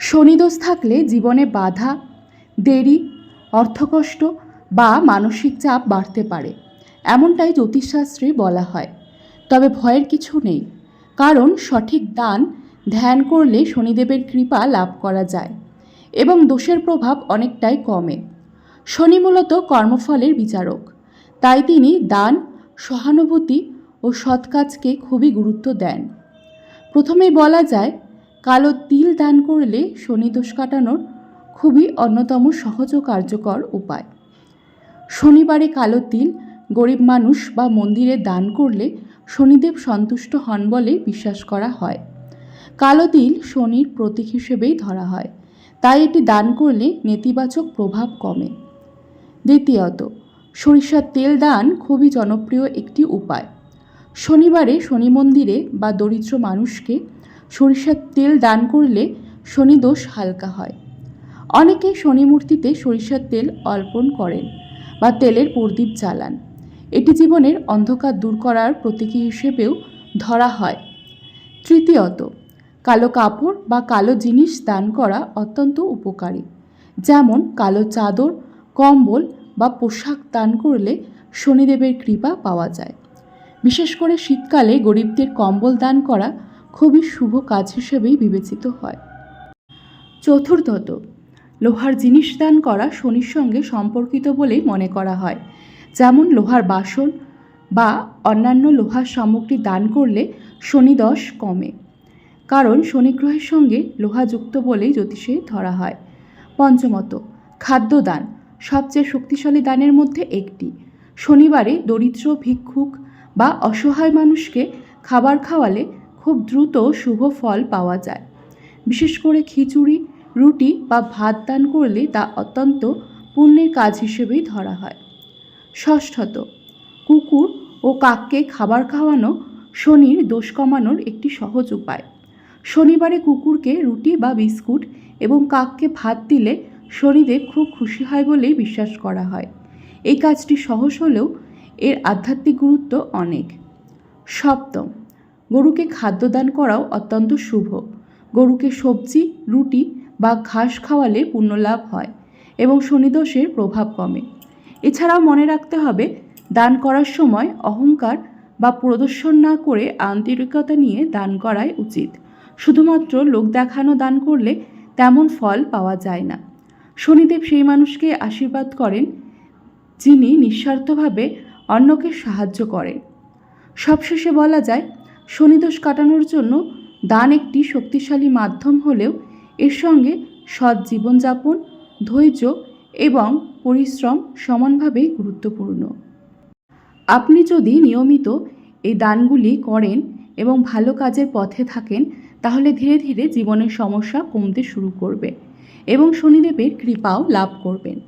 শনিদোষ থাকলে জীবনে বাধা, দেরি, অর্থকষ্ট বা মানসিক চাপ বাড়তে পারে, এমনটাই জ্যোতিষশাস্ত্রে বলা হয়। তবে ভয়ের কিছু নেই, কারণ সঠিক দান ধ্যান করলে শনিদেবের কৃপা লাভ করা যায় এবং দোষের প্রভাব অনেকটাই কমে। শনি মূলত কর্মফলের বিচারক, তাই তিনি দান, সহানুভূতি ও সৎ কাজকে খুবই গুরুত্ব দেন। প্রথমেই বলা যায়, কালো তিল দান করলে শনিদোষ কাটানোর খুবই অন্যতম সহজ ও কার্যকর উপায়। শনিবারে কালো তিল গরিব মানুষ বা মন্দিরে দান করলে শনিদেব সন্তুষ্ট হন বলে বিশ্বাস করা হয়। কালো তিল শনির প্রতীক হিসেবেই ধরা হয়, তাই এটি দান করলে নেতিবাচক প্রভাব কমে। দ্বিতীয়ত, সরিষার তেল দান খুবই জনপ্রিয় একটি উপায়। শনিবারে শনি মন্দিরে বা দরিদ্র মানুষকে সরিষার তেল দান করলে শনিদোষ হালকা হয়। অনেকে শনি মূর্তিতে সরিষার তেল অর্পণ করেন বা তেলের প্রদীপ জ্বালান। এটি জীবনের অন্ধকার দূর করার প্রতীকী হিসেবেও ধরা হয়। তৃতীয়ত, কালো কাপড় বা কালো জিনিস দান করা অত্যন্ত উপকারী। যেমন কালো চাদর, কম্বল বা পোশাক দান করলে শনিদেবের কৃপা পাওয়া যায়। বিশেষ করে শীতকালে গরিবদের কম্বল দান করা খুবই শুভ কাজ হিসেবেই বিবেচিত হয়। চতুর্থত, লোহার জিনিস দান করা শনির সঙ্গে সম্পর্কিত বলেই মনে করা হয়। যেমন লোহার বাসন বা অন্যান্য লোহার সামগ্রী দান করলে শনিদোষ কমে, কারণ শনিগ্রহের সঙ্গে লোহা যুক্ত বলেই জ্যোতিষে ধরা হয়। পঞ্চমত, খাদ্যদান সবচেয়ে শক্তিশালী দানের মধ্যে একটি। শনিবারে দরিদ্র, ভিক্ষুক বা অসহায় মানুষকে খাবার খাওয়ালে খুব দ্রুত শুভ ফল পাওয়া যায়। বিশেষ করে খিচুড়ি, রুটি বা ভাত দান করলে তা অত্যন্ত পুণ্যের কাজ হিসেবেই ধরা হয়। ষষ্ঠত, কুকুর ও কাককে খাবার খাওয়ানো শনির দোষ কমানোর একটি সহজ উপায়। শনিবারে কুকুরকে রুটি বা বিস্কুট এবং কাককে ভাত দিলে শনিদেব খুব খুশি হয় বলেই বিশ্বাস করা হয়। এই কাজটি সহজ হলেও এর আধ্যাত্মিক গুরুত্ব অনেক। সপ্তম, গরুকে খাদ্যদান করাও অত্যন্ত শুভ। গরুকে সবজি, রুটি বা ঘাস খাওয়ালে পুণ্যলাভ হয় এবং শনিদোষের প্রভাব কমে। এছাড়াও মনে রাখতে হবে, দান করার সময় অহংকার বা প্রদর্শন না করে আন্তরিকতা নিয়ে দান করাই উচিত। শুধুমাত্র লোক দেখানো দান করলে তেমন ফল পাওয়া যায় না। শনিদেব সেই মানুষকে আশীর্বাদ করেন যিনি নিঃস্বার্থভাবে অন্যকে সাহায্য করেন। সবশেষে বলা যায়, শনিদোষ কাটানোর জন্য দান একটি শক্তিশালী মাধ্যম হলেও এর সঙ্গে সৎ জীবনযাপন, ধৈর্য এবং পরিশ্রম সমানভাবেই গুরুত্বপূর্ণ। আপনি যদি নিয়মিত এই দানগুলি করেন এবং ভালো কাজের পথে থাকেন, তাহলে ধীরে ধীরে জীবনের সমস্যা কমতে শুরু করবে এবং শনিদেবের কৃপাও লাভ করবেন।